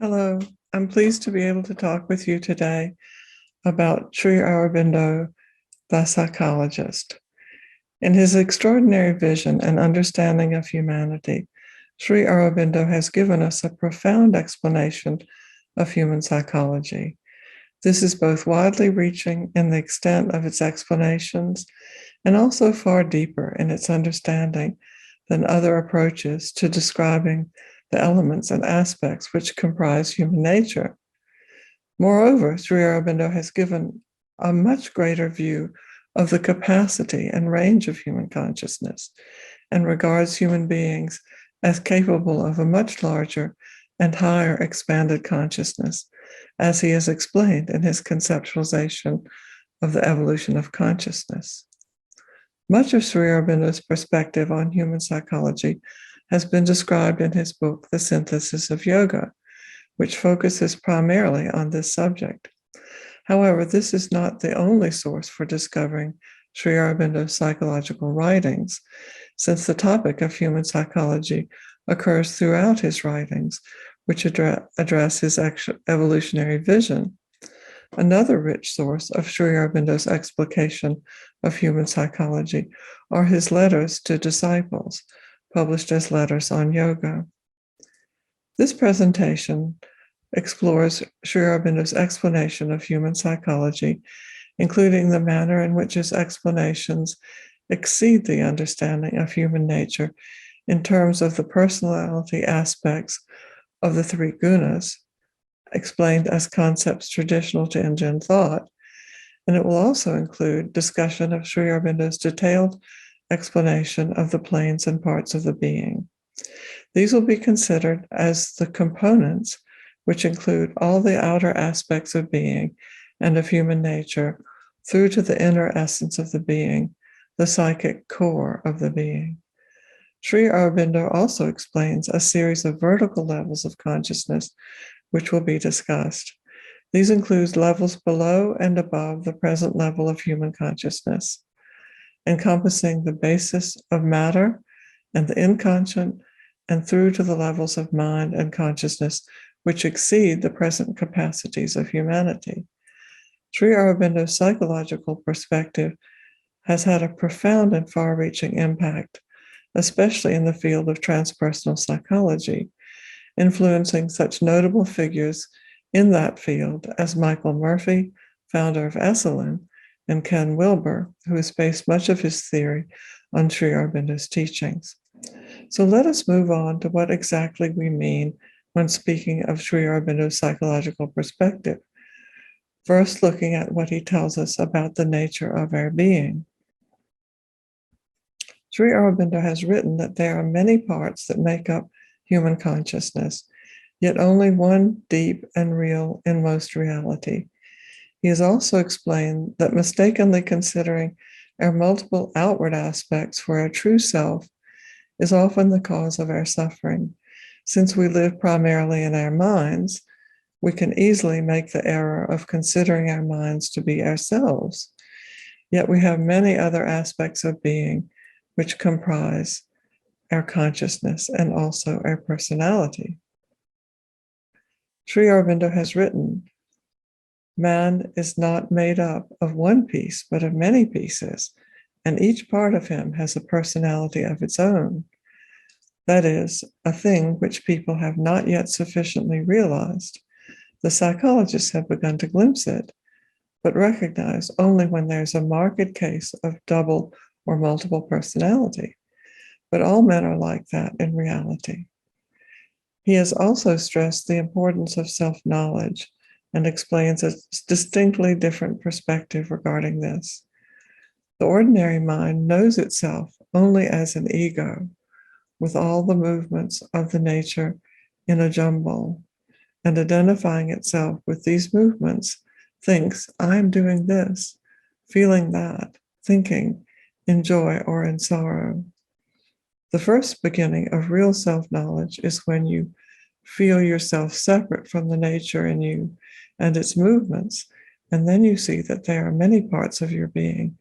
Hello, I'm pleased to be able to talk with you today about Sri Aurobindo, the psychologist. In his extraordinary vision and understanding of humanity, Sri Aurobindo has given us a profound explanation of human psychology. This is both widely reaching in the extent of its explanations and also far deeper in its understanding than other approaches to describing the elements and aspects which comprise human nature. Moreover, Sri Aurobindo has given a much greater view of the capacity and range of human consciousness and regards human beings as capable of a much larger and higher expanded consciousness, as he has explained in his conceptualization of the evolution of consciousness. Much of Sri Aurobindo's perspective on human psychology has been described in his book, The Synthesis of Yoga, which focuses primarily on this subject. However, this is not the only source for discovering Sri Aurobindo's psychological writings, since the topic of human psychology occurs throughout his writings, which address his evolutionary vision. Another rich source of Sri Aurobindo's explication of human psychology are his letters to disciples, published as Letters on Yoga. This presentation explores Sri Aurobindo's explanation of human psychology, including the manner in which his explanations exceed the understanding of human nature in terms of the personality aspects of the three gunas, explained as concepts traditional to Indian thought, and it will also include discussion of Sri Aurobindo's detailed explanation of the planes and parts of the being. These will be considered as the components which include all the outer aspects of being and of human nature through to the inner essence of the being, the psychic core of the being. Sri Aurobindo also explains a series of vertical levels of consciousness which will be discussed. These include levels below and above the present level of human consciousness, encompassing the basis of matter and the inconscient, and through to the levels of mind and consciousness which exceed the present capacities of humanity. Sri Aurobindo's psychological perspective has had a profound and far-reaching impact, especially in the field of transpersonal psychology, influencing such notable figures in that field as Michael Murphy, founder of Esalen, and Ken Wilber, who has based much of his theory on Sri Aurobindo's teachings. So let us move on to what exactly we mean when speaking of Sri Aurobindo's psychological perspective. First, looking at what he tells us about the nature of our being. Sri Aurobindo has written that there are many parts that make up human consciousness, yet only one deep and real inmost reality. He has also explained that mistakenly considering our multiple outward aspects for our true self is often the cause of our suffering. Since we live primarily in our minds, we can easily make the error of considering our minds to be ourselves. Yet we have many other aspects of being which comprise our consciousness and also our personality. Sri Aurobindo has written, man is not made up of one piece, but of many pieces, and each part of him has a personality of its own. That is, a thing which people have not yet sufficiently realized. The psychologists have begun to glimpse it, but recognize only when there's a marked case of double or multiple personality. But all men are like that in reality. He has also stressed the importance of self-knowledge and explains a distinctly different perspective regarding this. The ordinary mind knows itself only as an ego, with all the movements of the nature in a jumble, and identifying itself with these movements, thinks, I'm doing this, feeling that, thinking, in joy or in sorrow. The first beginning of real self-knowledge is when you feel yourself separate from the nature in you and its movements, and then you see that there are many parts of your being,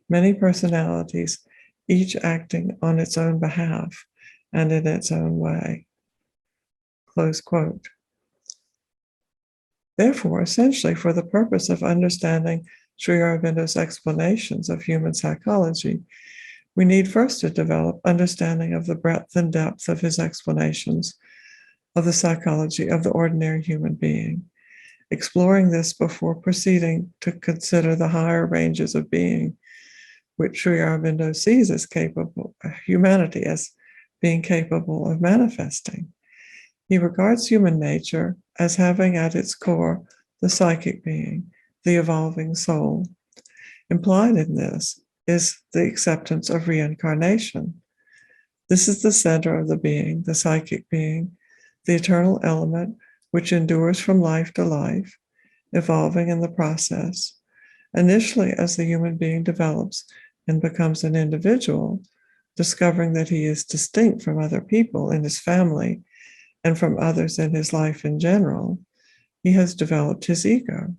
many personalities, each acting on its own behalf and in its own way. Close quote. Therefore, essentially, for the purpose of understanding Sri Aurobindo's explanations of human psychology, we need first to develop understanding of the breadth and depth of his explanations of the psychology of the ordinary human being, exploring this before proceeding to consider the higher ranges of being, which Sri Aurobindo sees as capable, humanity as being capable of manifesting. He regards human nature as having at its core the psychic being, the evolving soul. Implied in this is the acceptance of reincarnation. This is the center of the being, the psychic being, the eternal element which endures from life to life, evolving in the process. Initially, as the human being develops and becomes an individual, discovering that he is distinct from other people in his family and from others in his life in general, he has developed his ego.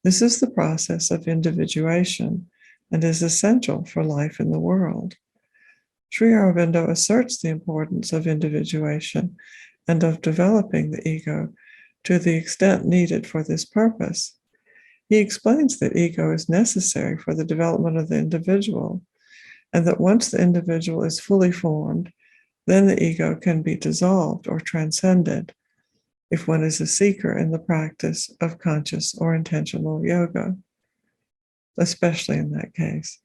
This is the process of individuation and is essential for life in the world. Sri Aurobindo asserts the importance of individuation and of developing the ego to the extent needed for this purpose. He explains that ego is necessary for the development of the individual, and that once the individual is fully formed, then the ego can be dissolved or transcended if one is a seeker in the practice of conscious or intentional yoga, especially in that case.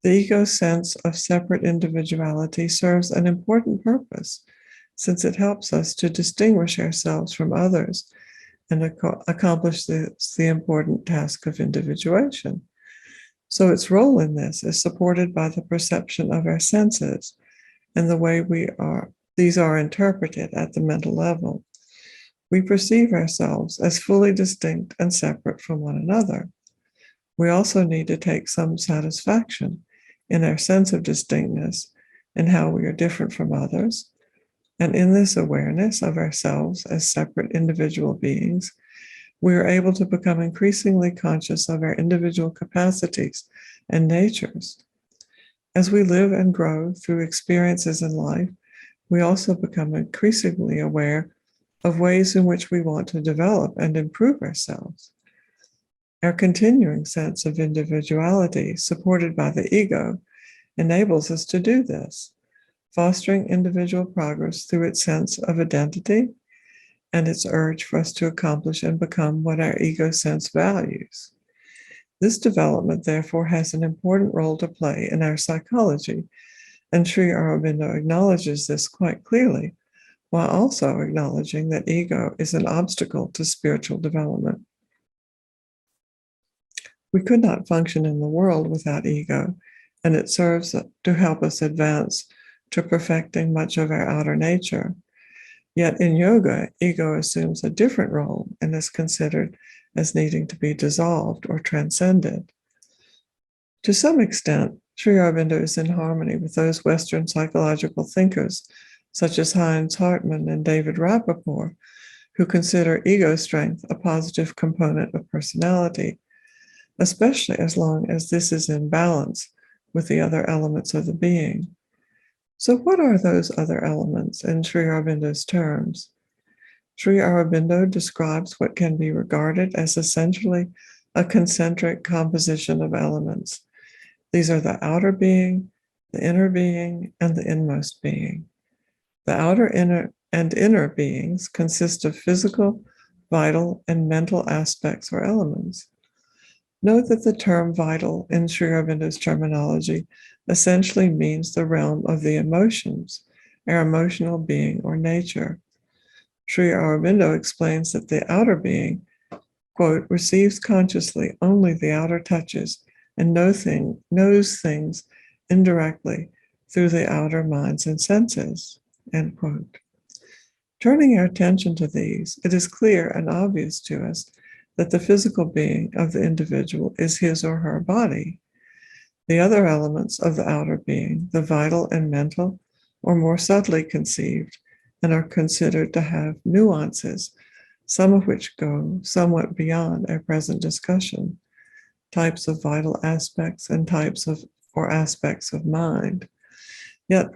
The ego's sense of separate individuality serves an important purpose, since it helps us to distinguish ourselves from others and accomplish the important task of individuation. So its role in this is supported by the perception of our senses and the way these are interpreted at the mental level. We perceive ourselves as fully distinct and separate from one another. We also need to take some satisfaction in our sense of distinctness and how we are different from others. And in this awareness of ourselves as separate individual beings, we are able to become increasingly conscious of our individual capacities and natures. As we live and grow through experiences in life, we also become increasingly aware of ways in which we want to develop and improve ourselves. Our continuing sense of individuality, supported by the ego, enables us to do this, fostering individual progress through its sense of identity and its urge for us to accomplish and become what our ego sense values. This development, therefore, has an important role to play in our psychology, and Sri Aurobindo acknowledges this quite clearly, while also acknowledging that ego is an obstacle to spiritual development. We could not function in the world without ego, and it serves to help us advance to perfecting much of our outer nature. Yet in yoga, ego assumes a different role and is considered as needing to be dissolved or transcended. To some extent, Sri Aurobindo is in harmony with those Western psychological thinkers, such as Heinz Hartmann and David Rappaport, who consider ego strength a positive component of personality, especially as long as this is in balance with the other elements of the being. So what are those other elements in Sri Aurobindo's terms? Sri Aurobindo describes what can be regarded as essentially a concentric composition of elements. These are the outer being, the inner being, and the inmost being. The outer and inner beings consist of physical, vital, and mental aspects or elements. Note that the term vital in Sri Aurobindo's terminology essentially means the realm of the emotions, our emotional being or nature. Sri Aurobindo explains that the outer being, quote, receives consciously only the outer touches and knows things indirectly through the outer minds and senses, end quote. Turning our attention to these, it is clear and obvious to us that the physical being of the individual is his or her body. The other elements of the outer being, the vital and mental, are more subtly conceived and are considered to have nuances, some of which go somewhat beyond our present discussion, types of vital aspects and types of or aspects of mind. Yet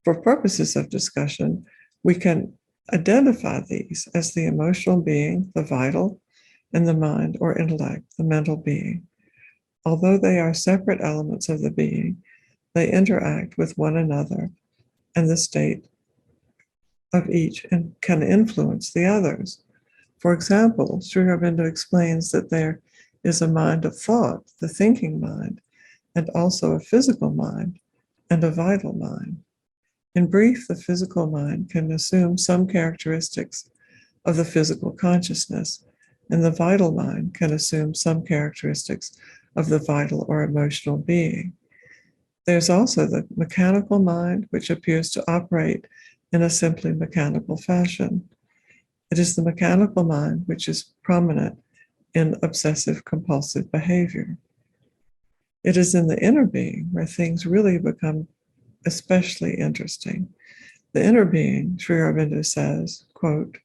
for purposes of discussion, we can identify these as the emotional being, the vital, and the mind or intellect, the mental being. Although they are separate elements of the being, they interact with one another, and the state of each can influence the others. For example, Sri Aurobindo explains that there is a mind of thought, the thinking mind, and also a physical mind and a vital mind. In brief, the physical mind can assume some characteristics of the physical consciousness, and the vital mind can assume some characteristics of the vital or emotional being. There's also the mechanical mind, which appears to operate in a simply mechanical fashion. It is the mechanical mind which is prominent in obsessive-compulsive behavior. It is in the inner being where things really become especially interesting. The inner being, Sri Aurobindo says, quote,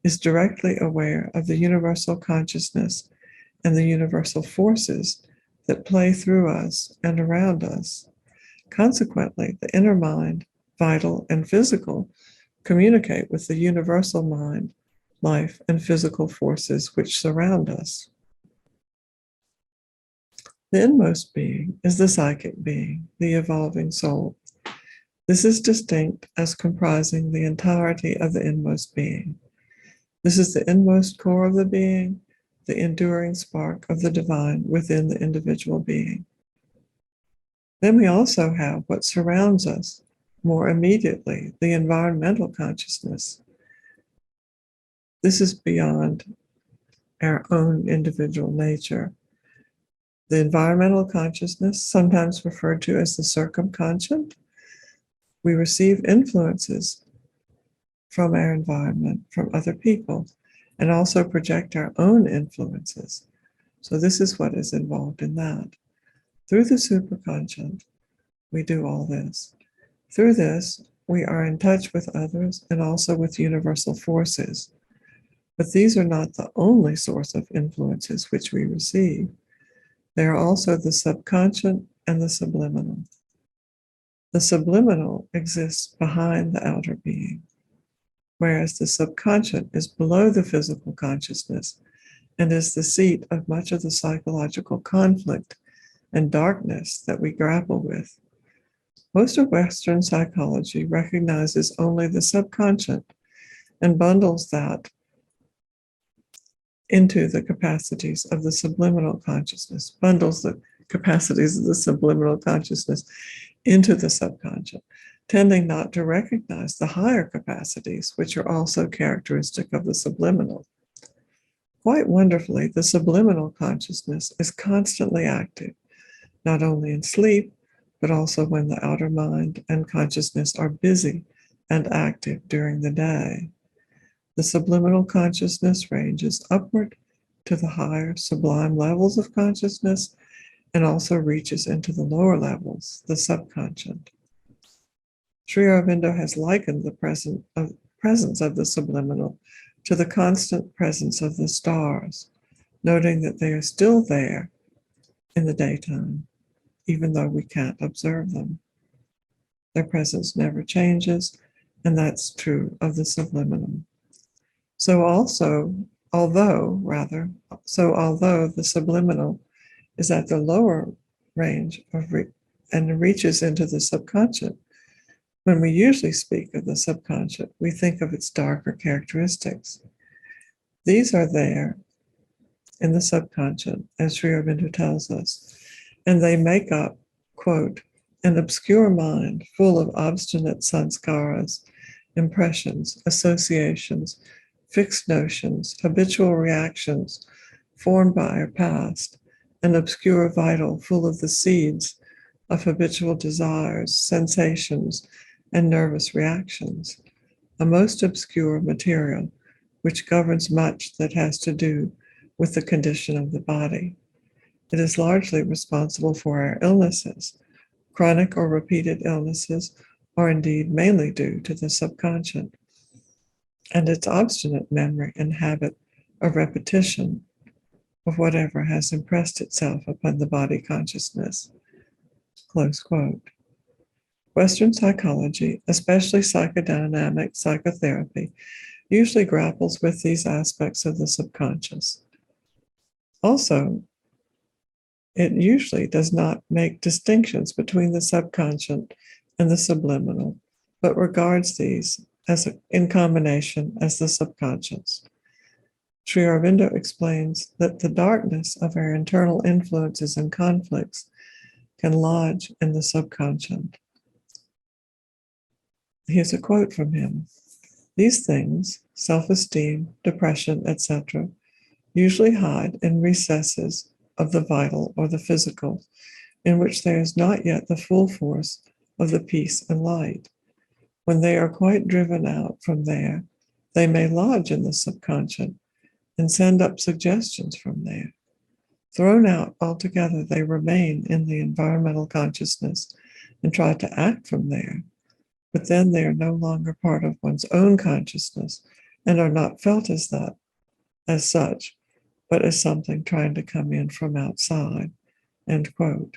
is directly aware of the universal consciousness and the universal forces that play through us and around us. Consequently, the inner mind, vital and physical, communicate with the universal mind, life, and physical forces which surround us. The inmost being is the psychic being, the evolving soul. This is distinct as comprising the entirety of the inmost being. This is the inmost core of the being, the enduring spark of the divine within the individual being. Then we also have what surrounds us more immediately, the environmental consciousness. This is beyond our own individual nature. The environmental consciousness, sometimes referred to as the circumconscious, we receive influences from our environment, from other people, and also project our own influences. So this is what is involved in that. Through the superconscious, we do all this. Through this, we are in touch with others and also with universal forces. But these are not the only source of influences which we receive. They are also the subconscious and the subliminal. The subliminal exists behind the outer being, whereas the subconscious is below the physical consciousness and is the seat of much of the psychological conflict and darkness that we grapple with. Most of Western psychology recognizes only the subconscious and bundles that into the capacities of the subliminal consciousness, bundles the capacities of the subliminal consciousness into the subconscious, tending not to recognize the higher capacities, which are also characteristic of the subliminal. Quite wonderfully, the subliminal consciousness is constantly active, not only in sleep, but also when the outer mind and consciousness are busy and active during the day. The subliminal consciousness ranges upward to the higher sublime levels of consciousness and also reaches into the lower levels, the subconscious. Sri Aurobindo has likened the presence of the subliminal to the constant presence of the stars, noting that they are still there in the daytime, even though we can't observe them. Their presence never changes, and that's true of the subliminal. Although the subliminal is at the lower range and reaches into the subconscious, when we usually speak of the subconscious, we think of its darker characteristics. These are there in the subconscious, as Sri Aurobindo tells us, and they make up, quote, an obscure mind full of obstinate sanskaras, impressions, associations, fixed notions, habitual reactions formed by our past, an obscure vital full of the seeds of habitual desires, sensations, and nervous reactions, a most obscure material which governs much that has to do with the condition of the body. It is largely responsible for our illnesses. Chronic or repeated illnesses are indeed mainly due to the subconscious and its obstinate memory and habit of repetition of whatever has impressed itself upon the body consciousness. Close quote. Western psychology, especially psychodynamic psychotherapy, usually grapples with these aspects of the subconscious. Also, it usually does not make distinctions between the subconscious and the subliminal, but regards these as in combination as the subconscious. Sri Aurobindo explains that the darkness of our internal influences and conflicts can lodge in the subconscious. Here's a quote from him. These things, self-esteem, depression, etc., usually hide in recesses of the vital or the physical, in which there is not yet the full force of the peace and light. When they are quite driven out from there, they may lodge in the subconscious and send up suggestions from there. Thrown out altogether, they remain in the environmental consciousness and try to act from there. But then they are no longer part of one's own consciousness and are not felt as that, as such, but as something trying to come in from outside, end quote.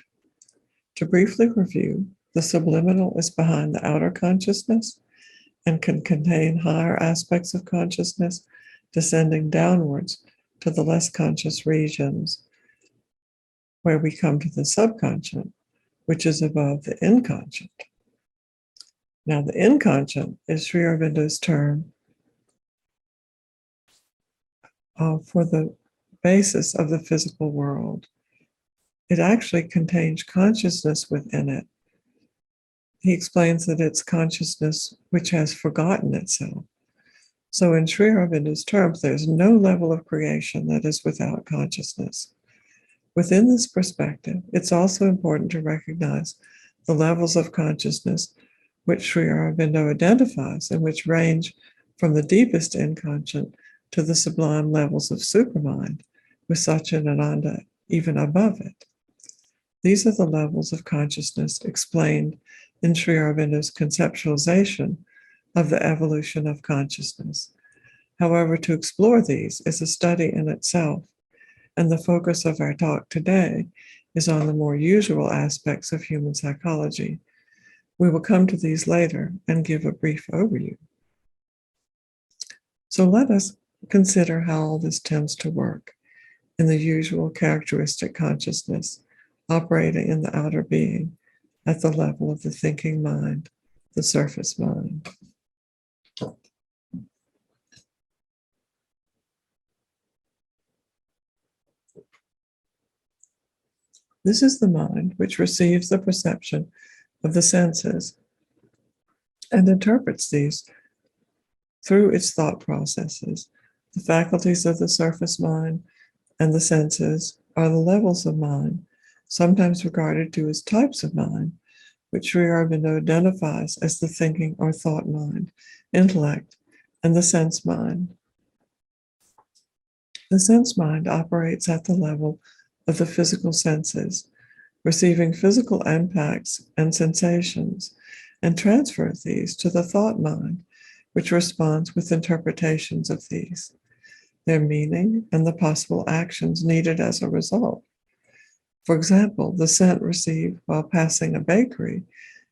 To briefly review, the subliminal is behind the outer consciousness and can contain higher aspects of consciousness descending downwards to the less conscious regions, where we come to the subconscious, which is above the inconscient. Now, the inconscient is Sri Aurobindo's term for the basis of the physical world. It actually contains consciousness within it. He explains that it's consciousness which has forgotten itself. So in Sri Aurobindo's terms, there's no level of creation that is without consciousness. Within this perspective, it's also important to recognize the levels of consciousness which Sri Aurobindo identifies and which range from the deepest inconscient to the sublime levels of supermind, with Satchidananda even above it. These are the levels of consciousness explained in Sri Aurobindo's conceptualization of the evolution of consciousness. However, to explore these is a study in itself, and the focus of our talk today is on the more usual aspects of human psychology. We will come to these later and give a brief overview. So let us consider how all this tends to work in the usual characteristic consciousness operating in the outer being at the level of the thinking mind, the surface mind. This is the mind which receives the perception of the senses and interprets these through its thought processes. The faculties of the surface mind and the senses are the levels of mind, sometimes regarded to as types of mind, which Sri Aurobindo identifies as the thinking or thought mind, intellect, and the sense mind. The sense mind operates at the level of the physical senses, receiving physical impacts and sensations, and transfers these to the thought mind, which responds with interpretations of these, their meaning, and the possible actions needed as a result. For example, the scent received while passing a bakery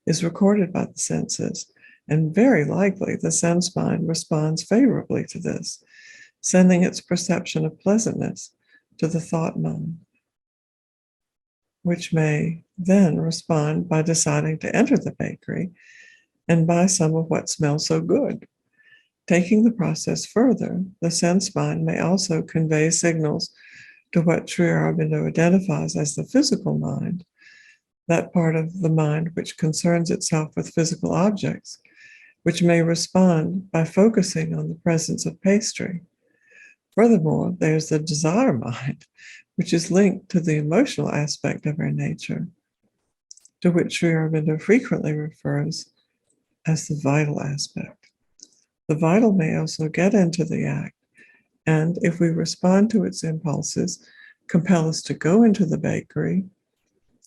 is recorded by the senses, and very likely the sense mind responds favorably to this, sending its perception of pleasantness to the thought mind, which may then respond by deciding to enter the bakery and buy some of what smells so good. Taking the process further, the sense mind may also convey signals to what Sri Aurobindo identifies as the physical mind, that part of the mind which concerns itself with physical objects, which may respond by focusing on the presence of pastry. Furthermore, there's the desire mind, which is linked to the emotional aspect of our nature, to which Sri Aurobindo frequently refers as the vital aspect. The vital may also get into the act, and if we respond to its impulses, compel us to go into the bakery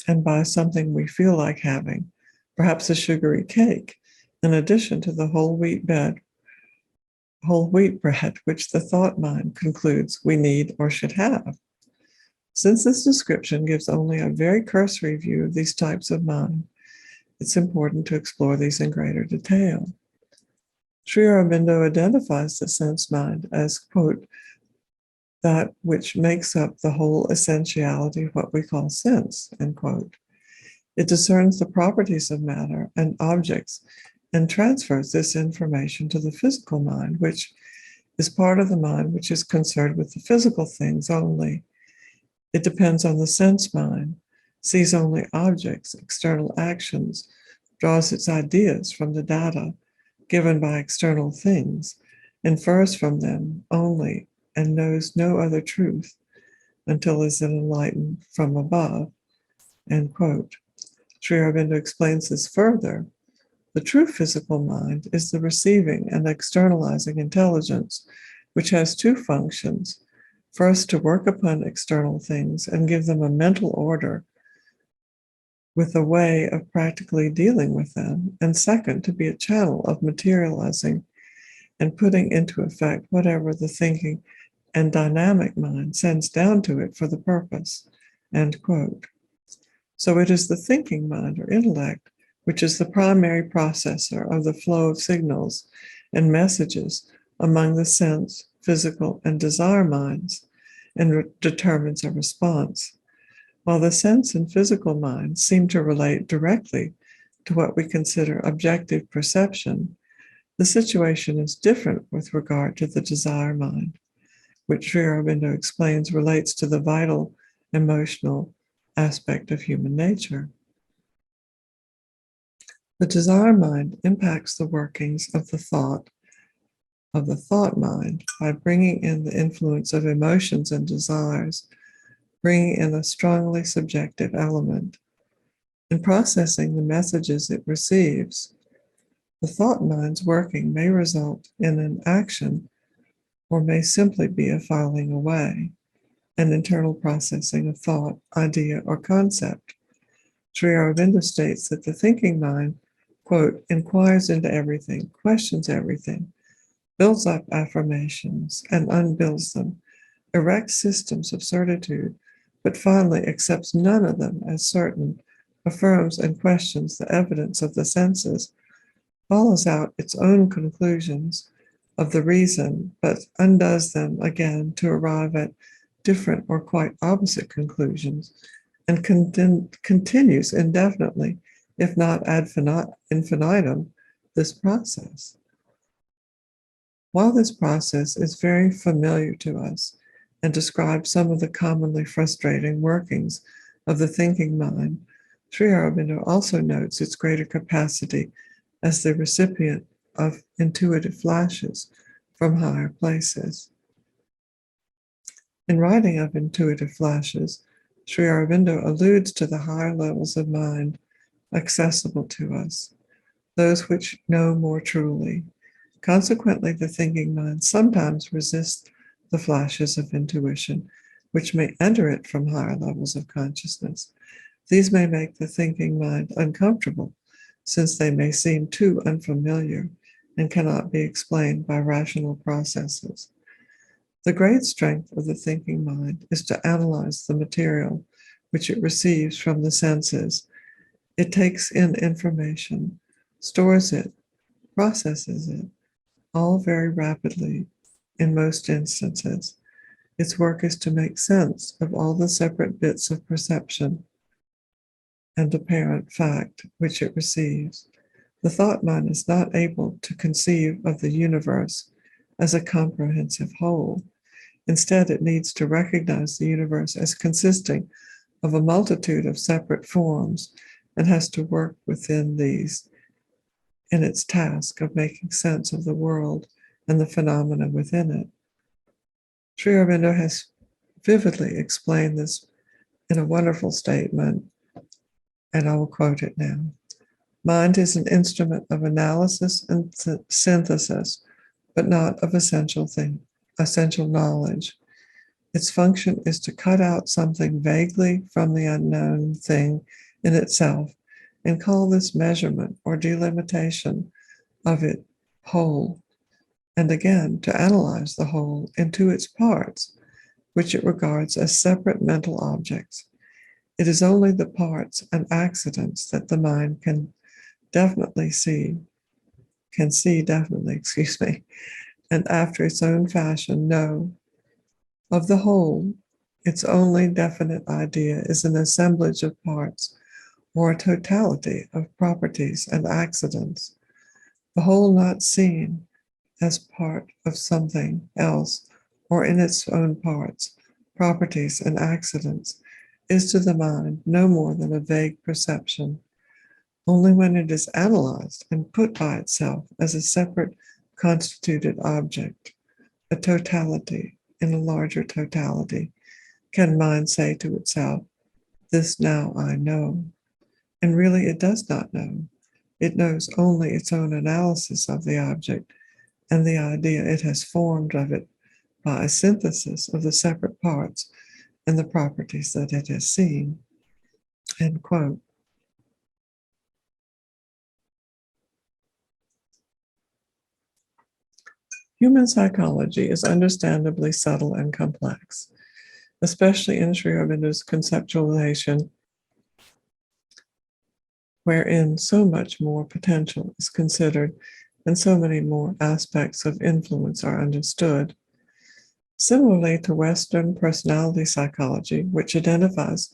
and buy something we feel like having, perhaps a sugary cake, in addition to the whole wheat bread, which the thought mind concludes we need or should have. Since this description gives only a very cursory view of these types of mind, it's important to explore these in greater detail. Sri Aurobindo identifies the sense mind as, quote, that which makes up the whole essentiality of what we call sense, end quote. It discerns the properties of matter and objects and transfers this information to the physical mind, which is part of the mind which is concerned with the physical things only. It depends on the sense mind, sees only objects, external actions, draws its ideas from the data given by external things, infers from them only, and knows no other truth until is enlightened from above, end quote. Sri Aurobindo explains this further. The true physical mind is the receiving and externalizing intelligence, which has two functions. First, to work upon external things and give them a mental order with a way of practically dealing with them, and second, to be a channel of materializing and putting into effect whatever the thinking and dynamic mind sends down to it for the purpose, end quote. So it is the thinking mind or intellect which is the primary processor of the flow of signals and messages among the sense, physical, and desire minds, and determines a response. While the sense and physical minds seem to relate directly to what we consider objective perception, the situation is different with regard to the desire mind, which Sri Aurobindo explains relates to the vital emotional aspect of human nature. The desire mind impacts the workings of the thought mind by bringing in the influence of emotions and desires, bringing in a strongly subjective element. In processing the messages it receives, the thought mind's working may result in an action or may simply be a filing away, an internal processing of thought, idea, or concept. Sri Aurobindo states that the thinking mind, quote, inquires into everything, questions everything, builds up affirmations and unbuilds them, erects systems of certitude, but finally accepts none of them as certain, affirms and questions the evidence of the senses, follows out its own conclusions of the reason, but undoes them again to arrive at different or quite opposite conclusions, and continues indefinitely, if not ad infinitum, this process. While this process is very familiar to us and describes some of the commonly frustrating workings of the thinking mind, Sri Aurobindo also notes its greater capacity as the recipient of intuitive flashes from higher places. In writing of intuitive flashes, Sri Aurobindo alludes to the higher levels of mind accessible to us, those which know more truly. Consequently, the thinking mind sometimes resists the flashes of intuition, which may enter it from higher levels of consciousness. These may make the thinking mind uncomfortable, since they may seem too unfamiliar and cannot be explained by rational processes. The great strength of the thinking mind is to analyze the material which it receives from the senses. It takes in information, stores it, processes it, all very rapidly in most instances. Its work is to make sense of all the separate bits of perception and apparent fact which it receives. The thought mind is not able to conceive of the universe as a comprehensive whole. Instead, it needs to recognize the universe as consisting of a multitude of separate forms and has to work within these in its task of making sense of the world and the phenomena within it. Sri Aurobindo has vividly explained this in a wonderful statement, and I will quote it now. Mind is an instrument of analysis and synthesis, but not of essential knowledge. Its function is to cut out something vaguely from the unknown thing in itself and call this measurement or delimitation of it whole, and again to analyze the whole into its parts, which it regards as separate mental objects. It is only the parts and accidents that the mind can can see definitely, and after its own fashion know. Of the whole, its only definite idea is an assemblage of parts or a totality of properties and accidents, the whole not seen as part of something else or in its own parts, properties, and accidents, is to the mind no more than a vague perception. Only when it is analyzed and put by itself as a separate constituted object, a totality in a larger totality, can mind say to itself, "This now I know." And really it does not know. It knows only its own analysis of the object and the idea it has formed of it by a synthesis of the separate parts and the properties that it has seen. End quote. Human psychology is understandably subtle and complex, especially in Sri Aurobindo's conceptualization, wherein so much more potential is considered and so many more aspects of influence are understood. Similarly to Western personality psychology, which identifies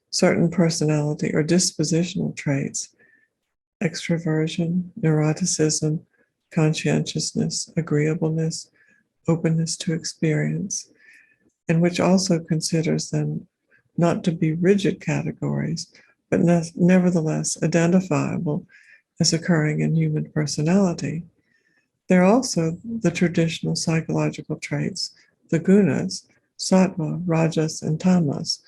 certain personality or dispositional traits, extroversion, neuroticism, conscientiousness, agreeableness, openness to experience, and which also considers them not to be rigid categories, but nevertheless identifiable as occurring in human personality. There are also the traditional psychological traits, the gunas, sattva, rajas, and tamas,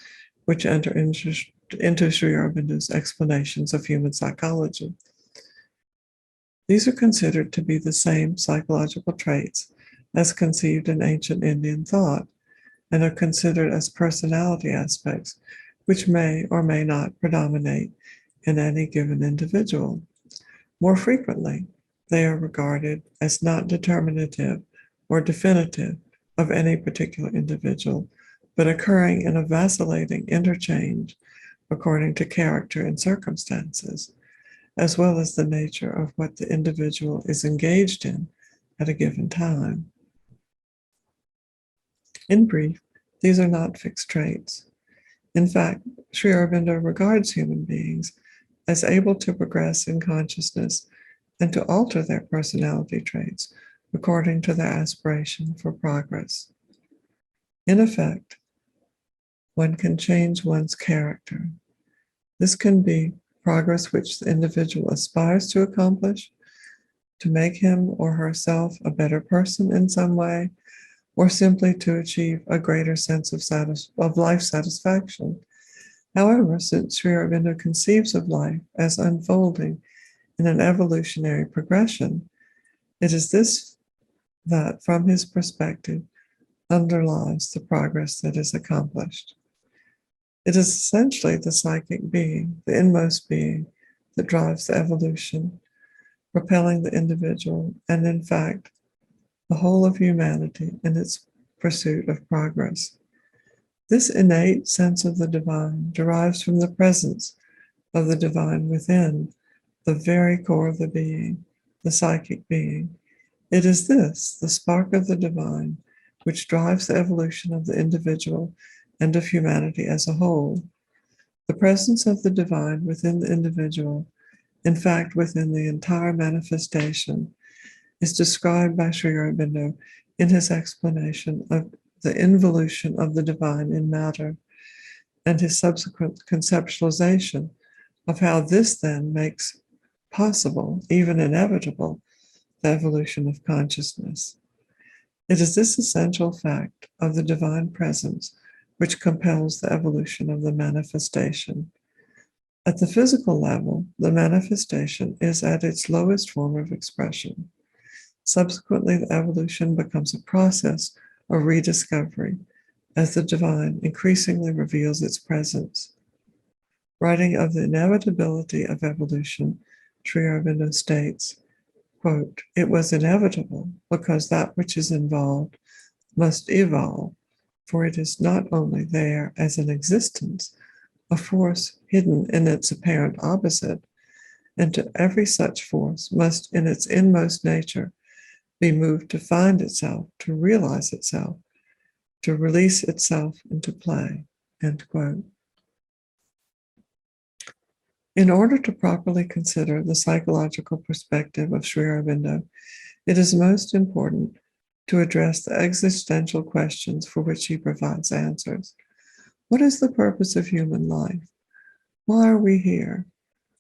which enter into Sri Aurobindo's explanations of human psychology. These are considered to be the same psychological traits as conceived in ancient Indian thought, and are considered as personality aspects which may or may not predominate in any given individual. More frequently, they are regarded as not determinative or definitive of any particular individual, but occurring in a vacillating interchange according to character and circumstances, as well as the nature of what the individual is engaged in at a given time. In brief, these are not fixed traits. In fact, Sri Aurobindo regards human beings as able to progress in consciousness and to alter their personality traits according to their aspiration for progress. In effect, one can change one's character. This can be progress which the individual aspires to accomplish, to make him or herself a better person in some way, or simply to achieve a greater sense of life satisfaction. However, since Sri Aurobindo conceives of life as unfolding in an evolutionary progression, it is this that, from his perspective, underlies the progress that is accomplished. It is essentially the psychic being, the inmost being, that drives the evolution, propelling the individual and, in fact, the whole of humanity in its pursuit of progress. This innate sense of the divine derives from the presence of the divine within the very core of the being, the psychic being. It is this, the spark of the divine, which drives the evolution of the individual and of humanity as a whole. The presence of the divine within the individual, in fact, within the entire manifestation, is described by Sri Aurobindo in his explanation of the involution of the divine in matter and his subsequent conceptualization of how this then makes possible, even inevitable, the evolution of consciousness. It is this essential fact of the divine presence which compels the evolution of the manifestation. At the physical level, the manifestation is at its lowest form of expression. Subsequently, the evolution becomes a process of rediscovery as the divine increasingly reveals its presence. Writing of the inevitability of evolution, Sri Aurobindo states, quote, "It was inevitable because that which is involved must evolve, for it is not only there as an existence, a force hidden in its apparent opposite, and to every such force must in its inmost nature be moved to find itself, to realize itself, to release itself into play, end quote. In order to properly consider the psychological perspective of Sri Aurobindo, it is most important to address the existential questions for which he provides answers. What is the purpose of human life? Why are we here?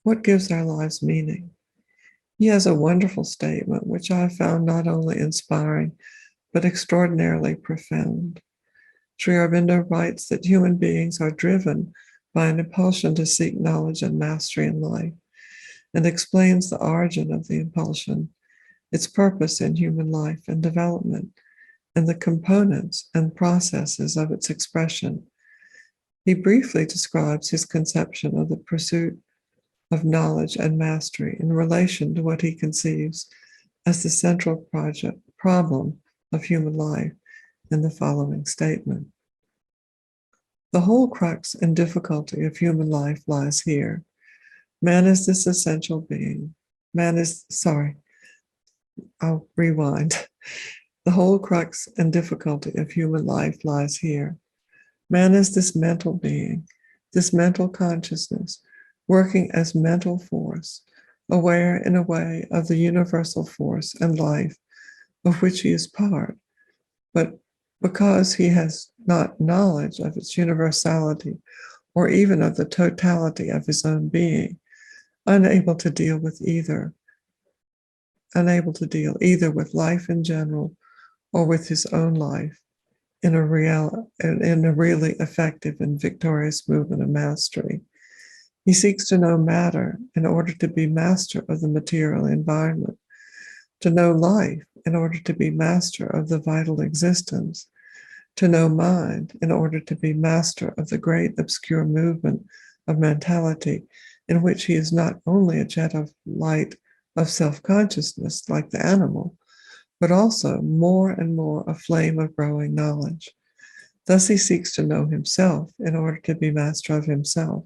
What gives our lives meaning? He has a wonderful statement, which I found not only inspiring, but extraordinarily profound. Sri Aurobindo writes that human beings are driven by an impulsion to seek knowledge and mastery in life, and explains the origin of the impulsion, its purpose in human life and development, and the components and processes of its expression. He briefly describes his conception of the pursuit of knowledge and mastery in relation to what he conceives as the central problem of human life in the following statement. The whole crux and difficulty of human life lies here. Man is this essential being. I'll rewind. The whole crux and difficulty of human life lies here. Man is this mental being, this mental consciousness, working as mental force, aware in a way of the universal force and life of which he is part, but because he has not knowledge of its universality or even of the totality of his own being, unable to deal either with life in general or with his own life in a really effective and victorious movement of mastery. He seeks to know matter in order to be master of the material environment, to know life in order to be master of the vital existence, to know mind in order to be master of the great obscure movement of mentality in which he is not only a jet of light of self-consciousness like the animal, but also more and more a flame of growing knowledge. Thus he seeks to know himself in order to be master of himself,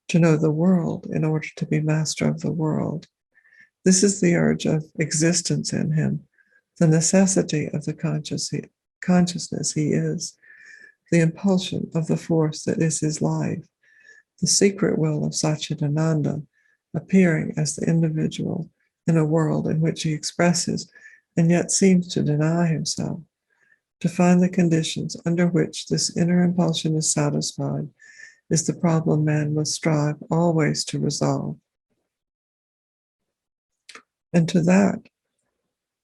to know the world in order to be master of the world. This is the urge of existence in him, the necessity of the consciousness he is, the impulsion of the force that is his life, the secret will of Satchidananda, appearing as the individual in a world in which he expresses and yet seems to deny himself. To find the conditions under which this inner impulsion is satisfied is the problem man must strive always to resolve. And to that,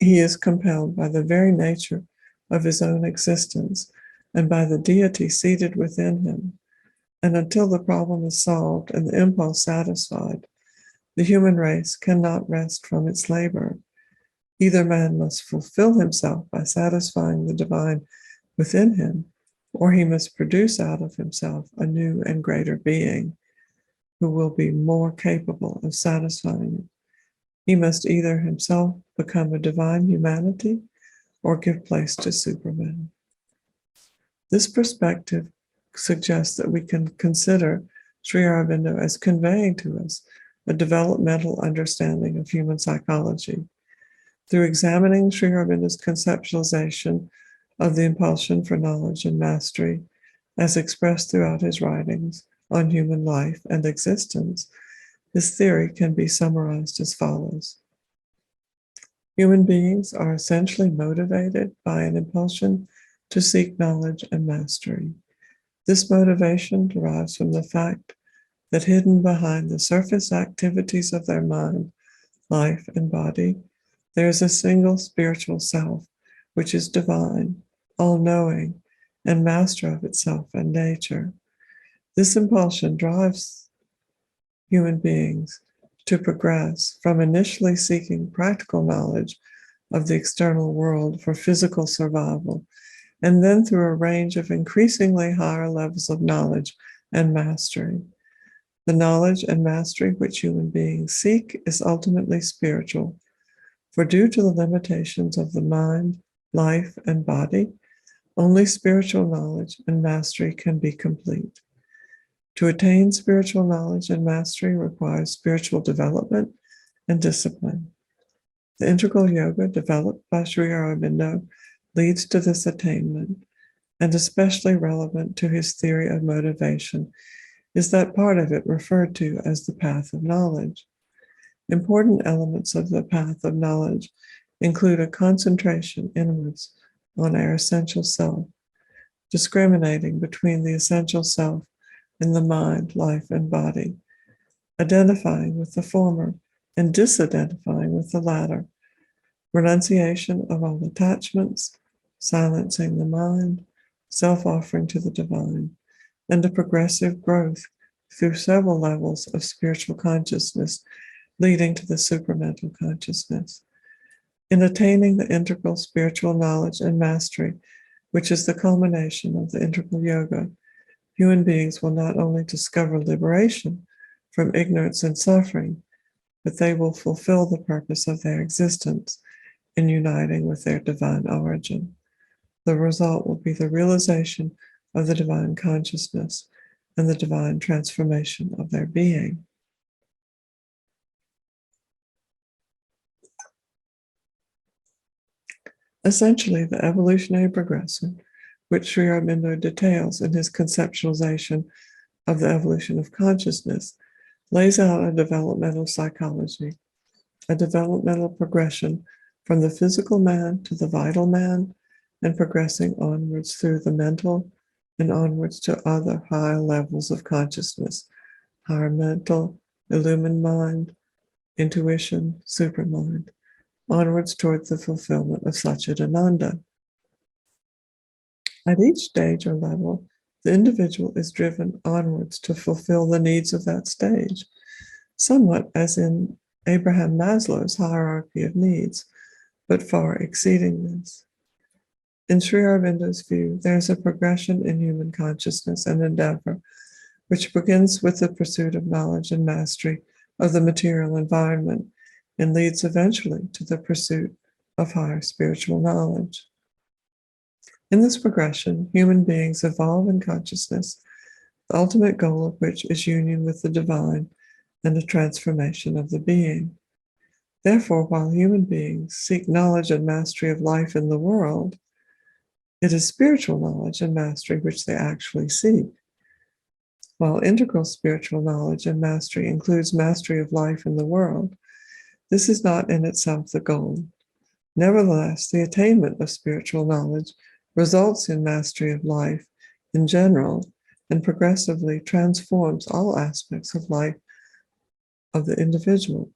he is compelled by the very nature of his own existence and by the deity seated within him. And until the problem is solved and the impulse satisfied, the human race cannot rest from its labor. Either man must fulfill himself by satisfying the divine within him, or he must produce out of himself a new and greater being who will be more capable of satisfying it. He must either himself become a divine humanity or give place to Superman. This perspective suggests that we can consider Sri Aurobindo as conveying to us a developmental understanding of human psychology. Through examining Sri Aurobindo's conceptualization of the impulsion for knowledge and mastery, as expressed throughout his writings on human life and existence, his theory can be summarized as follows. Human beings are essentially motivated by an impulsion to seek knowledge and mastery. This motivation derives from the fact that hidden behind the surface activities of their mind, life, and body, there is a single spiritual self, which is divine, all-knowing, and master of itself and nature. This impulsion drives human beings to progress from initially seeking practical knowledge of the external world for physical survival, and then through a range of increasingly higher levels of knowledge and mastery. The knowledge and mastery which human beings seek is ultimately spiritual, for due to the limitations of the mind, life, and body, only spiritual knowledge and mastery can be complete. To attain spiritual knowledge and mastery requires spiritual development and discipline. The integral yoga developed by Sri Aurobindo leads to this attainment, and especially relevant to his theory of motivation is that part of it referred to as the path of knowledge. Important elements of the path of knowledge include a concentration inwards on our essential self, discriminating between the essential self and the mind, life, and body, identifying with the former and disidentifying with the latter, renunciation of all attachments, silencing the mind, self-offering to the divine, and a progressive growth through several levels of spiritual consciousness, leading to the supramental consciousness. In attaining the integral spiritual knowledge and mastery, which is the culmination of the integral yoga, human beings will not only discover liberation from ignorance and suffering, but they will fulfill the purpose of their existence in uniting with their divine origin. The result will be the realization of the divine consciousness and the divine transformation of their being. Essentially, the evolutionary progression, which Sri Aurobindo details in his conceptualization of the evolution of consciousness, lays out a developmental psychology, a developmental progression from the physical man to the vital man, and progressing onwards through the mental and onwards to other higher levels of consciousness, higher mental, illumined mind, intuition, supermind, onwards towards the fulfillment of Satchidananda. At each stage or level, the individual is driven onwards to fulfill the needs of that stage, somewhat as in Abraham Maslow's hierarchy of needs, but far exceeding this. In Sri Aurobindo's view, there is a progression in human consciousness and endeavor, which begins with the pursuit of knowledge and mastery of the material environment and leads eventually to the pursuit of higher spiritual knowledge. In this progression, human beings evolve in consciousness, the ultimate goal of which is union with the divine and the transformation of the being. Therefore, while human beings seek knowledge and mastery of life in the world, it is spiritual knowledge and mastery which they actually seek. While integral spiritual knowledge and mastery includes mastery of life in the world, this is not in itself the goal. Nevertheless, the attainment of spiritual knowledge results in mastery of life in general and progressively transforms all aspects of life of the individual.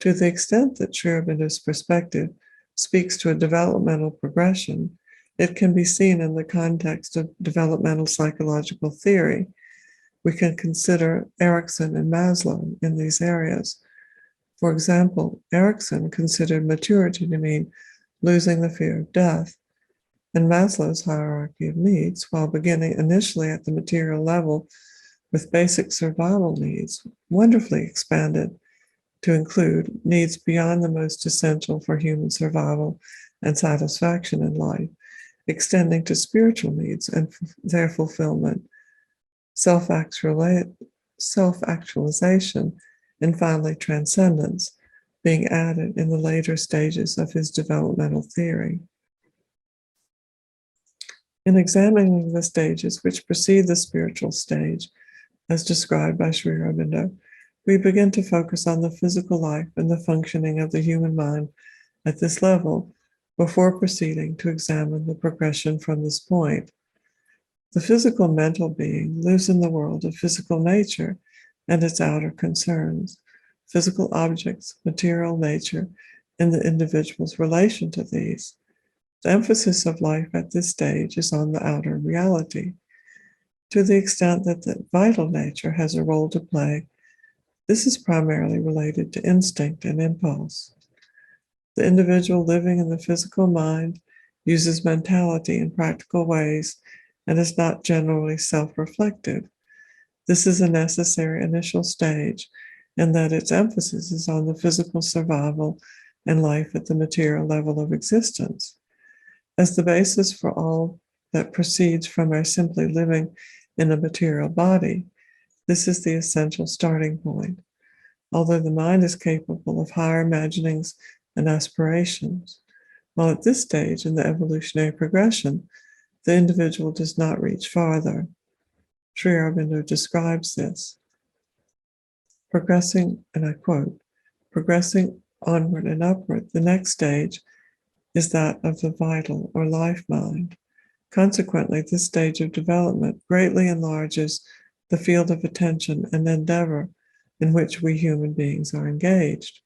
To the extent that Sri Aurobindo's perspective speaks to a developmental progression, it can be seen in the context of developmental psychological theory. We can consider Erikson and Maslow in these areas. For example, Erikson considered maturity to mean losing the fear of death, and Maslow's hierarchy of needs, while beginning initially at the material level with basic survival needs, wonderfully expanded to include needs beyond the most essential for human survival and satisfaction in life, extending to spiritual needs and their fulfillment, self-actualization, and finally transcendence, being added in the later stages of his developmental theory. In examining the stages which precede the spiritual stage, as described by Sri Aurobindo, we begin to focus on the physical life and the functioning of the human mind at this level before proceeding to examine the progression from this point. The physical mental being lives in the world of physical nature and its outer concerns, physical objects, material nature, and the individual's relation to these. The emphasis of life at this stage is on the outer reality. To the extent that the vital nature has a role to play, this is primarily related to instinct and impulse. The individual living in the physical mind uses mentality in practical ways and is not generally self-reflective. This is a necessary initial stage, in that its emphasis is on the physical survival and life at the material level of existence. As the basis for all that proceeds from our simply living in a material body, This is the essential starting point. Although the mind is capable of higher imaginings and aspirations, while at this stage in the evolutionary progression, the individual does not reach farther. Sri Aurobindo describes this. Progressing, and I quote, progressing onward and upward, the next stage is that of the vital or life mind. Consequently, this stage of development greatly enlarges the field of attention and endeavor in which we human beings are engaged.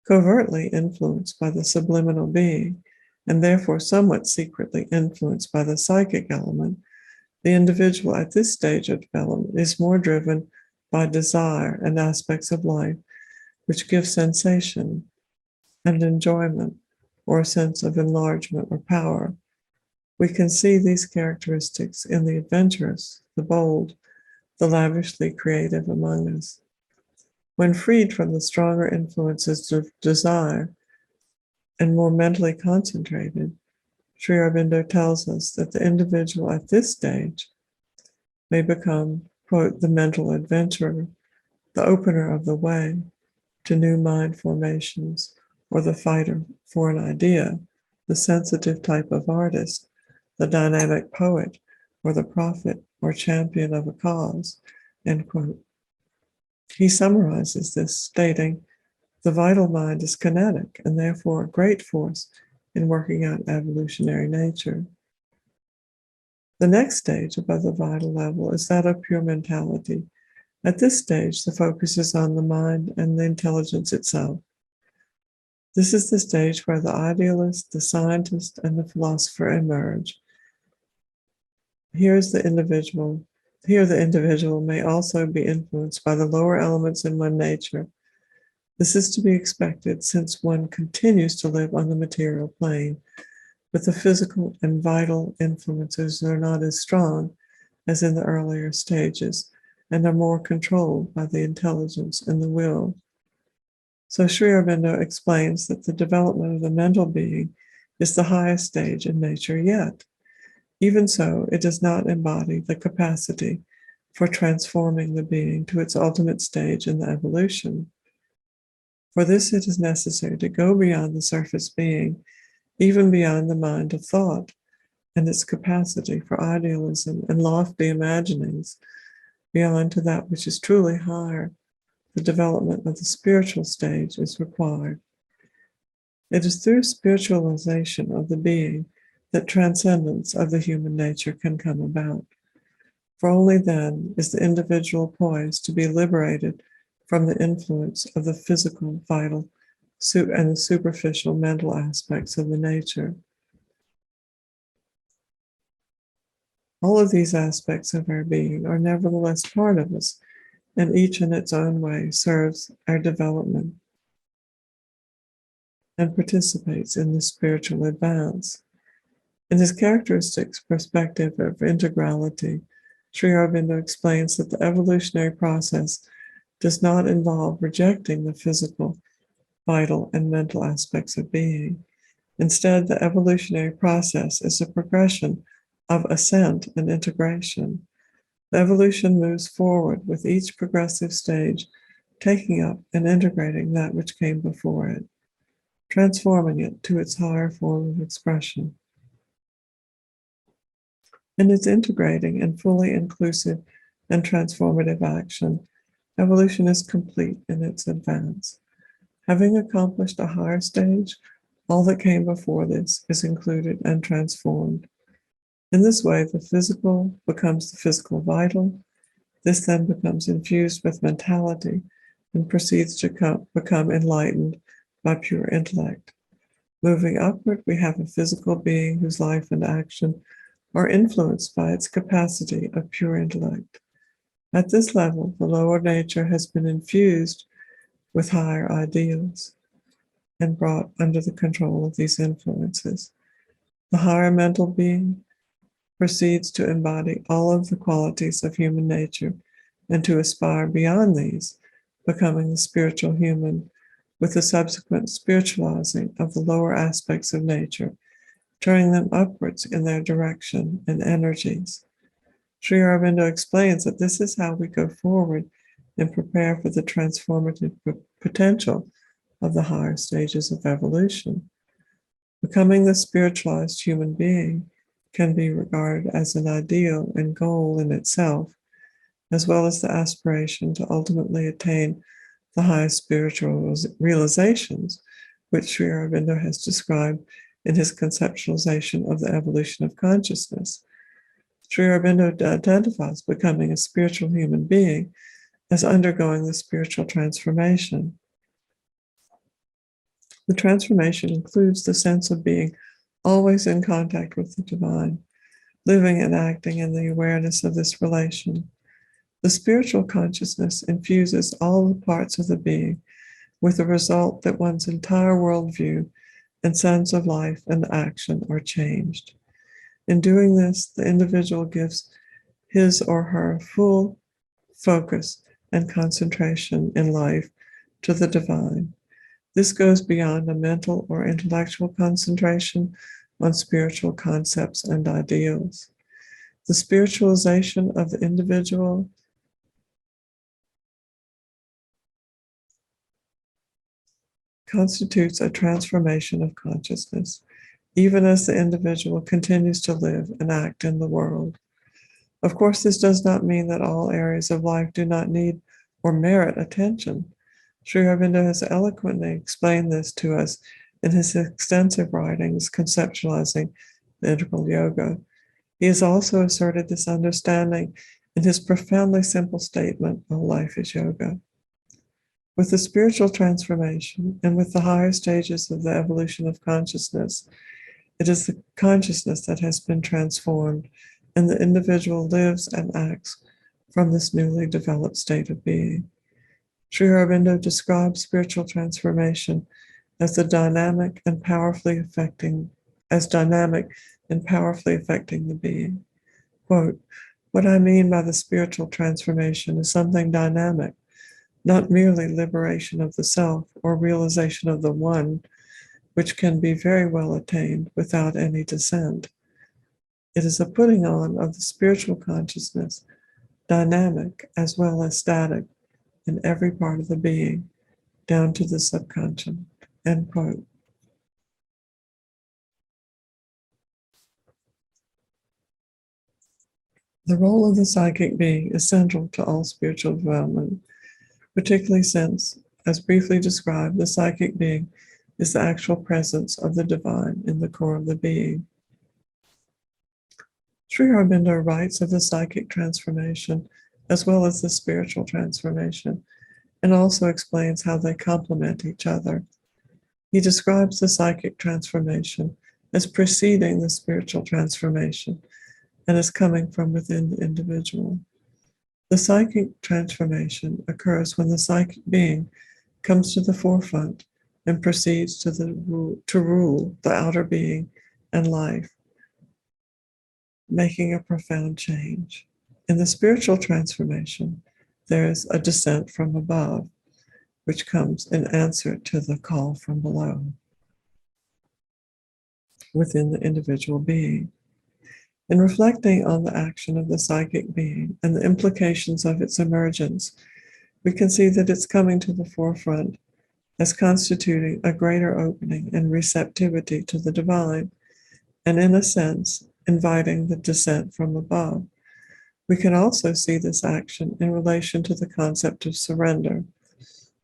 Covertly influenced by the subliminal being, and therefore somewhat secretly influenced by the psychic element, the individual at this stage of development is more driven by desire and aspects of life which give sensation and enjoyment or a sense of enlargement or power. We can see these characteristics in the adventurous, the bold, the lavishly creative among us. When freed from the stronger influences of desire and more mentally concentrated, Sri Aurobindo tells us that the individual at this stage may become, quote, the mental adventurer, the opener of the way to new mind formations, or the fighter for an idea, the sensitive type of artist, the dynamic poet, or the prophet or champion of a cause, end quote. He summarizes this, stating, the vital mind is kinetic and therefore a great force in working out evolutionary nature. The next stage above the vital level is that of pure mentality. At this stage, the focus is on the mind and the intelligence itself. This is the stage where the idealist, the scientist, and the philosopher emerge. Here the individual may also be influenced by the lower elements in one nature. This is to be expected since one continues to live on the material plane, but the physical and vital influences are not as strong as in the earlier stages and are more controlled by the intelligence and the will. So Sri Aurobindo explains that the development of the mental being is the highest stage in nature yet. Even so, it does not embody the capacity for transforming the being to its ultimate stage in the evolution. For this, it is necessary to go beyond the surface being, even beyond the mind of thought and its capacity for idealism and lofty imaginings, beyond to that which is truly higher. The development of the spiritual stage is required. It is through spiritualization of the being that transcendence of the human nature can come about. For only then is the individual poised to be liberated from the influence of the physical, vital, and the superficial mental aspects of the nature. All of these aspects of our being are nevertheless part of us, and each in its own way serves our development and participates in the spiritual advance. In his characteristic perspective of integrality, Sri Aurobindo explains that the evolutionary process does not involve rejecting the physical, vital, and mental aspects of being. Instead, the evolutionary process is a progression of ascent and integration. The evolution moves forward with each progressive stage, taking up and integrating that which came before it, transforming it to its higher form of expression. In its integrating and fully inclusive and transformative action, evolution is complete in its advance. Having accomplished a higher stage, all that came before this is included and transformed. In this way, the physical becomes the physical vital. This then becomes infused with mentality and proceeds to become enlightened by pure intellect. Moving upward, we have a physical being whose life and action are influenced by its capacity of pure intellect. At this level, the lower nature has been infused with higher ideals and brought under the control of these influences. The higher mental being proceeds to embody all of the qualities of human nature and to aspire beyond these, becoming the spiritual human, with the subsequent spiritualizing of the lower aspects of nature, turning them upwards in their direction and energies. Sri Aurobindo explains that this is how we go forward and prepare for the transformative potential of the higher stages of evolution. Becoming the spiritualized human being can be regarded as an ideal and goal in itself, as well as the aspiration to ultimately attain the highest spiritual realizations, which Sri Aurobindo has described in his conceptualization of the evolution of consciousness. Sri Aurobindo identifies becoming a spiritual human being as undergoing the spiritual transformation. The transformation includes the sense of being always in contact with the divine, living and acting in the awareness of this relation. The spiritual consciousness infuses all the parts of the being, with the result that one's entire worldview and sense of life and action are changed. In doing this, the individual gives his or her full focus and concentration in life to the divine. This goes beyond a mental or intellectual concentration on spiritual concepts and ideals. The spiritualization of the individual constitutes a transformation of consciousness, even as the individual continues to live and act in the world. Of course, this does not mean that all areas of life do not need or merit attention. Sri Aurobindo has eloquently explained this to us in his extensive writings conceptualizing the Integralyoga. He has also asserted this understanding in his profoundly simple statement, "All life is yoga." With the spiritual transformation and with the higher stages of the evolution of consciousness, it is the consciousness that has been transformed, and the individual lives and acts from this newly developed state of being. Sri Aurobindo describes spiritual transformation as dynamic and powerfully affecting the being. Quote, "What I mean by the spiritual transformation is something dynamic, not merely liberation of the self or realization of the one, which can be very well attained without any descent. It is a putting on of the spiritual consciousness, dynamic as well as static, in every part of the being, down to the subconscious." End quote. The role of the psychic being is central to all spiritual development, particularly since, as briefly described, the psychic being is the actual presence of the divine in the core of the being. Sri Aurobindo writes of the psychic transformation as well as the spiritual transformation, and also explains how they complement each other. He describes the psychic transformation as preceding the spiritual transformation and as coming from within the individual. The psychic transformation occurs when the psychic being comes to the forefront and proceeds to rule the outer being and life, making a profound change. In the spiritual transformation, there is a descent from above, which comes in answer to the call from below within the individual being. In reflecting on the action of the psychic being and the implications of its emergence, we can see that it's coming to the forefront as constituting a greater opening and receptivity to the divine, and in a sense, inviting the descent from above. We can also see this action in relation to the concept of surrender,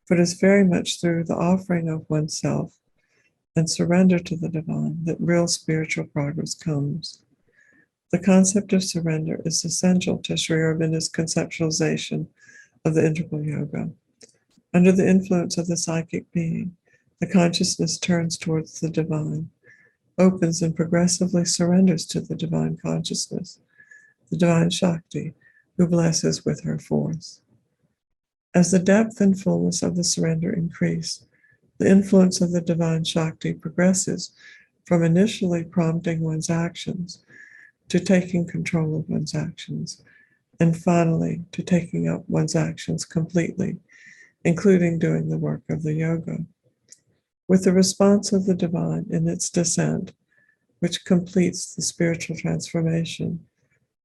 for it is very much through the offering of oneself and surrender to the divine that real spiritual progress comes. The concept of surrender is essential to Sri Aurobindo's conceptualization of the Integralyoga. Under the influence of the psychic being, the consciousness turns towards the divine, opens and progressively surrenders to the divine consciousness, the divine Shakti, who blesses with her force. As the depth and fullness of the surrender increase, the influence of the divine Shakti progresses from initially prompting one's actions to taking control of one's actions, and finally to taking up one's actions completely, including doing the work of the yoga. With the response of the divine in its descent, which completes the spiritual transformation,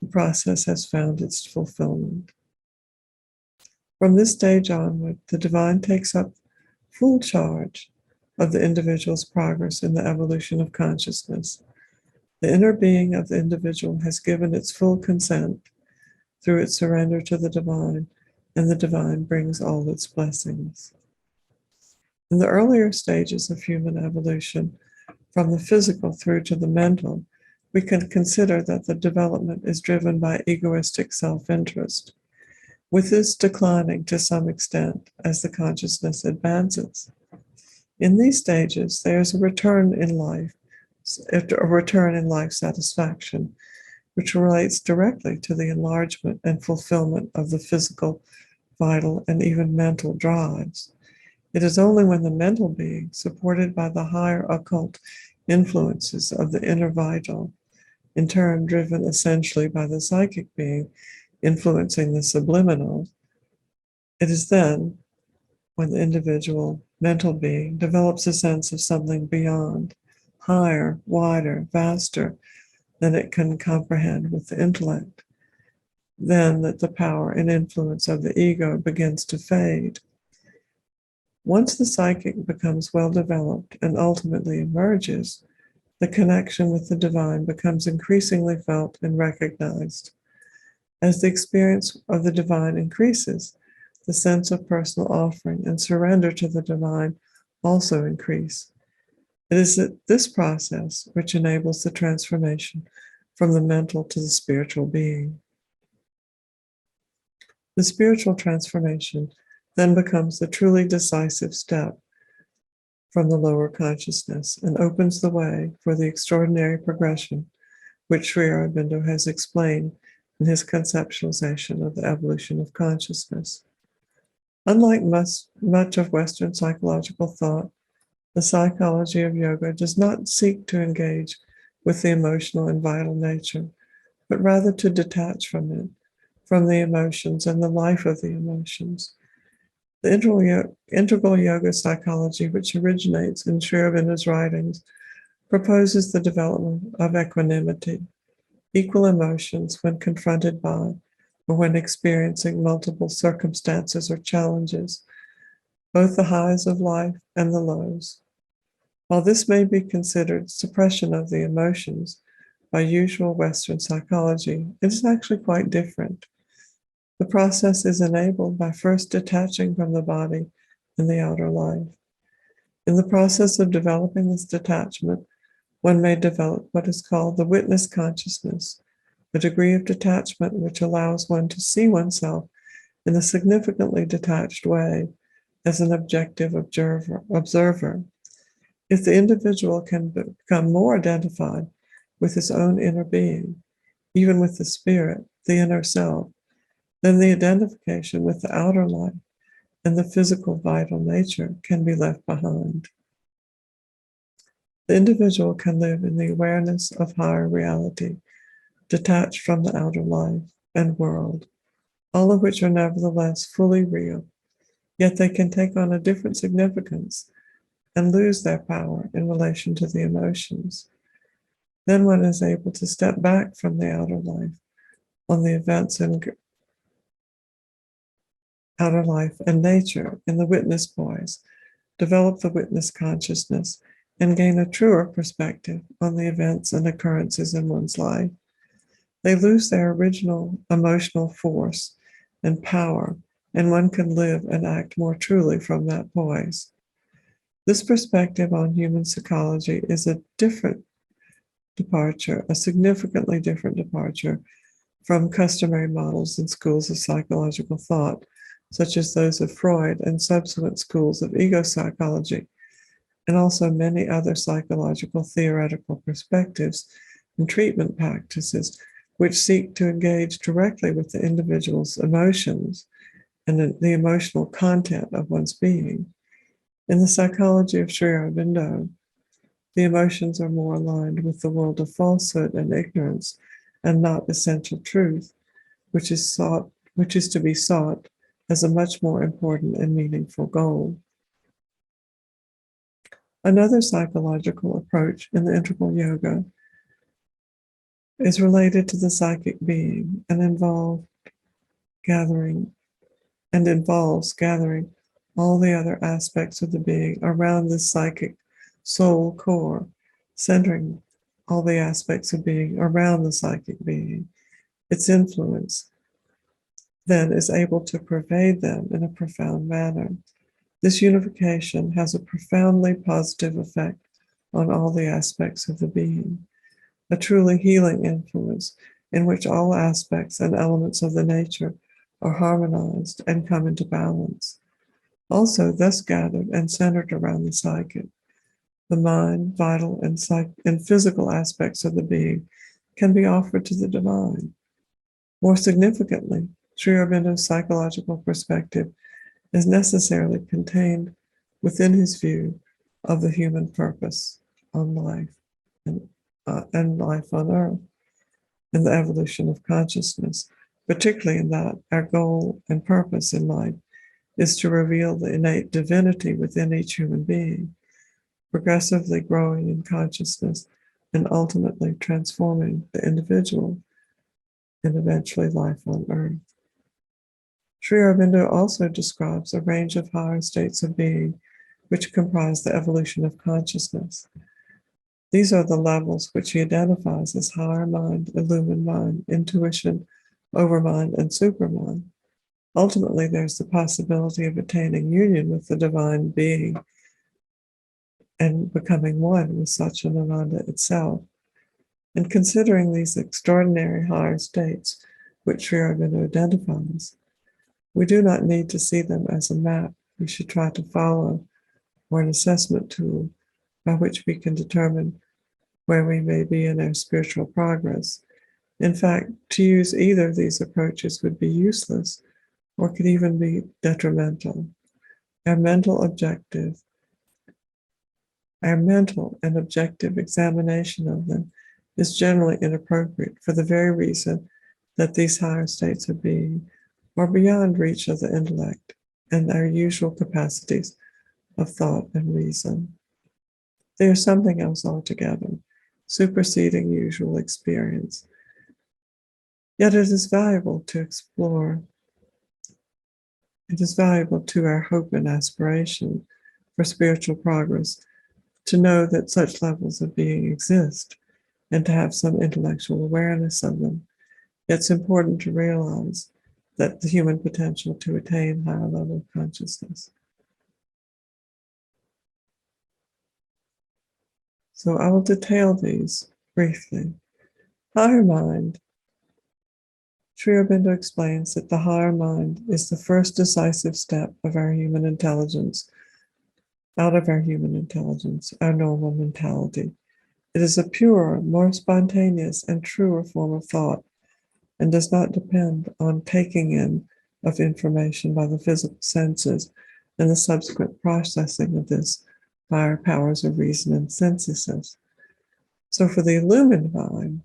the process has found its fulfillment. From this stage onward, the divine takes up full charge of the individual's progress in the evolution of consciousness. The inner being of the individual has given its full consent through its surrender to the divine, and the divine brings all its blessings. In the earlier stages of human evolution, from the physical through to the mental, we can consider that the development is driven by egoistic self-interest, with this declining to some extent as the consciousness advances. In these stages, there is a return in life satisfaction, which relates directly to the enlargement and fulfillment of the physical, vital, and even mental drives. It is only when the mental being, supported by the higher occult influences of the inner vital, in turn driven essentially by the psychic being influencing the subliminal, it is then when the individual mental being develops a sense of something beyond, higher, wider, vaster than it can comprehend with the intellect, then that the power and influence of the ego begins to fade. Once the psychic becomes well developed and ultimately emerges, the connection with the divine becomes increasingly felt and recognized. As the experience of the divine increases, the sense of personal offering and surrender to the divine also increase. It is this process which enables the transformation from the mental to the spiritual being. The spiritual transformation then becomes the truly decisive step from the lower consciousness and opens the way for the extraordinary progression which Sri Aurobindo has explained in his conceptualization of the evolution of consciousness. Unlike much of Western psychological thought, the psychology of yoga does not seek to engage with the emotional and vital nature, but rather to detach from it, from the emotions and the life of the emotions. The integral yoga psychology, which originates in Sri Aurobindo's writings, proposes the development of equanimity, equal emotions when confronted by or when experiencing multiple circumstances or challenges, both the highs of life and the lows. While this may be considered suppression of the emotions by usual Western psychology, it is actually quite different. The process is enabled by first detaching from the body and the outer life. In the process of developing this detachment, one may develop what is called the witness consciousness, a degree of detachment which allows one to see oneself in a significantly detached way as an objective observer. If the individual can become more identified with his own inner being, even with the spirit, the inner self, then the identification with the outer life and the physical vital nature can be left behind. The individual can live in the awareness of higher reality, detached from the outer life and world, all of which are nevertheless fully real, yet they can take on a different significance and lose their power in relation to the emotions. Then one is able to step back from the outer life on the events in outer life and nature in the witness poise, develop the witness consciousness, and gain a truer perspective on the events and occurrences in one's life. They lose their original emotional force and power, and one can live and act more truly from that poise. This perspective on human psychology is a different departure, a significantly different departure from customary models in schools of psychological thought, such as those of Freud and subsequent schools of ego psychology, and also many other psychological theoretical perspectives and treatment practices which seek to engage directly with the individual's emotions and the emotional content of one's being. In the psychology of Sri Aurobindo, the emotions are more aligned with the world of falsehood and ignorance and not essential truth, which is to be sought as a much more important and meaningful goal. Another psychological approach in the integral yoga is related to the psychic being and involves gathering all the other aspects of the being around this psychic soul core, centering all the aspects of being around the psychic being. Its influence then is able to pervade them in a profound manner. This unification has a profoundly positive effect on all the aspects of the being, a truly healing influence in which all aspects and elements of the nature are harmonized and come into balance. Also, thus gathered and centered around the psychic, the mind, vital, and physical aspects of the being can be offered to the divine. More significantly, Sri Aurobindo's psychological perspective is necessarily contained within his view of the human purpose on life and life on earth, and the evolution of consciousness, particularly in that our goal and purpose in life is to reveal the innate divinity within each human being, progressively growing in consciousness and ultimately transforming the individual and eventually life on earth. Sri Aurobindo also describes a range of higher states of being which comprise the evolution of consciousness. These are the levels which he identifies as higher mind, illumined mind, intuition, overmind, and supermind. Ultimately, there's the possibility of attaining union with the divine being and becoming one with Satchidananda itself. And considering these extraordinary higher states, which Sri Aurobindo identifies, we do not need to see them as a map we should try to follow or an assessment tool by which we can determine where we may be in our spiritual progress. In fact, to use either of these approaches would be useless or could even be detrimental. Our mental and objective examination of them is generally inappropriate for the very reason that these higher states of being are beyond reach of the intellect and our usual capacities of thought and reason. They are something else altogether, superseding usual experience. Yet it is valuable to explore. It is valuable to our hope and aspiration for spiritual progress to know that such levels of being exist and to have some intellectual awareness of them. It's important to realize that the human potential to attain higher level of consciousness. So I will detail these briefly. Higher mind. Sri Aurobindo explains that the higher mind is the first decisive step of our human intelligence, out of our human intelligence, our normal mentality. It is a purer, more spontaneous, and truer form of thought, and does not depend on taking in of information by the physical senses and the subsequent processing of this by our powers of reason and synthesis. So for the illumined mind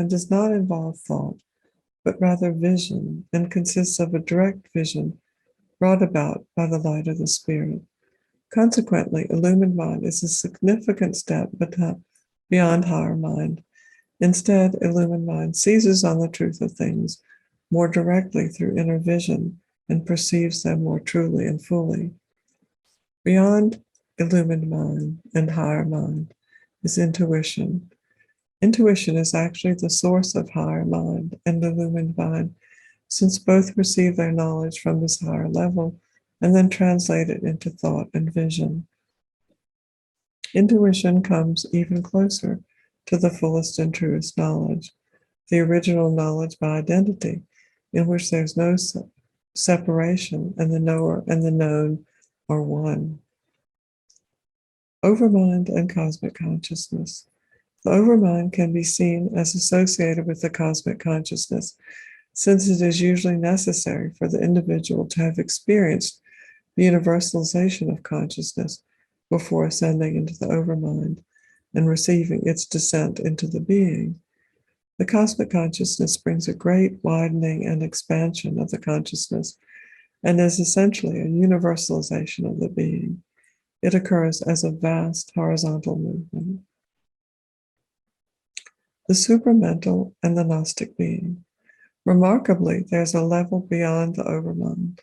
does not involve thought, but rather vision, and consists of a direct vision brought about by the light of the Spirit. Consequently, illumined mind is a significant step beyond higher mind. Instead, illumined mind seizes on the truth of things more directly through inner vision and perceives them more truly and fully. Beyond illumined mind and higher mind is intuition. Intuition is actually the source of higher mind and illumined mind, since both receive their knowledge from this higher level and then translate it into thought and vision. Intuition comes even closer to the fullest and truest knowledge, the original knowledge by identity, in which there's no separation, and the knower and the known are one. Overmind and cosmic consciousness. The overmind can be seen as associated with the cosmic consciousness, since it is usually necessary for the individual to have experienced the universalization of consciousness before ascending into the overmind and receiving its descent into the being. The cosmic consciousness brings a great widening and expansion of the consciousness and is essentially a universalization of the being. It occurs as a vast horizontal movement. the supramental and the Gnostic being. Remarkably, there's a level beyond the overmind.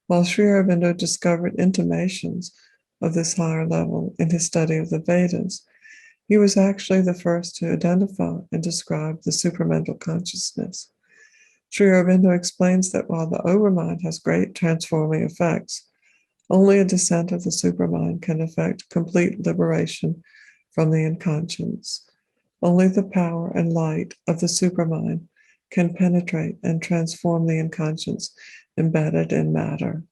While Sri Aurobindo discovered intimations of this higher level in his study of the Vedas, he was actually the first to identify and describe the supramental consciousness. Sri Aurobindo explains that while the overmind has great transforming effects, only a descent of the supermind can effect complete liberation from the unconscious. Only the power and light of the supermind can penetrate and transform the unconscious embedded in matter.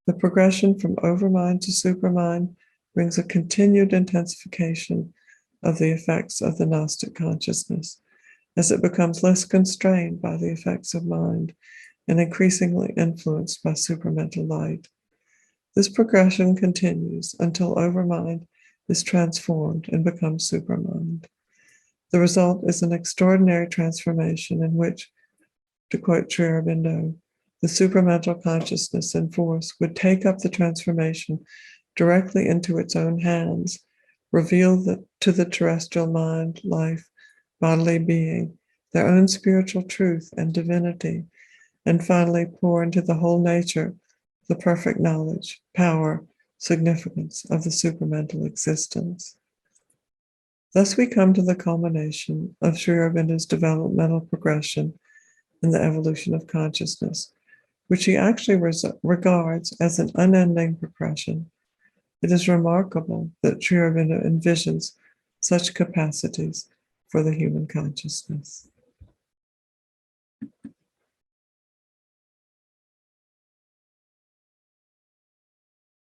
The progression from overmind to supermind brings a continued intensification of the effects of the Gnostic consciousness, as it becomes less constrained by the effects of mind and increasingly influenced by supramental light. This progression continues until overmind is transformed and becomes supermind. The result is an extraordinary transformation in which, to quote Sri Aurobindo, the supramental consciousness and force would take up the transformation directly into its own hands, reveal to the terrestrial mind, life, bodily being, their own spiritual truth and divinity, and finally pour into the whole nature the perfect knowledge, power, significance of the supramental existence. Thus we come to the culmination of Sri Aurobindo's developmental progression in the evolution of consciousness, which he actually regards as an unending progression. It is remarkable that Sri Aurobindo envisions such capacities for the human consciousness.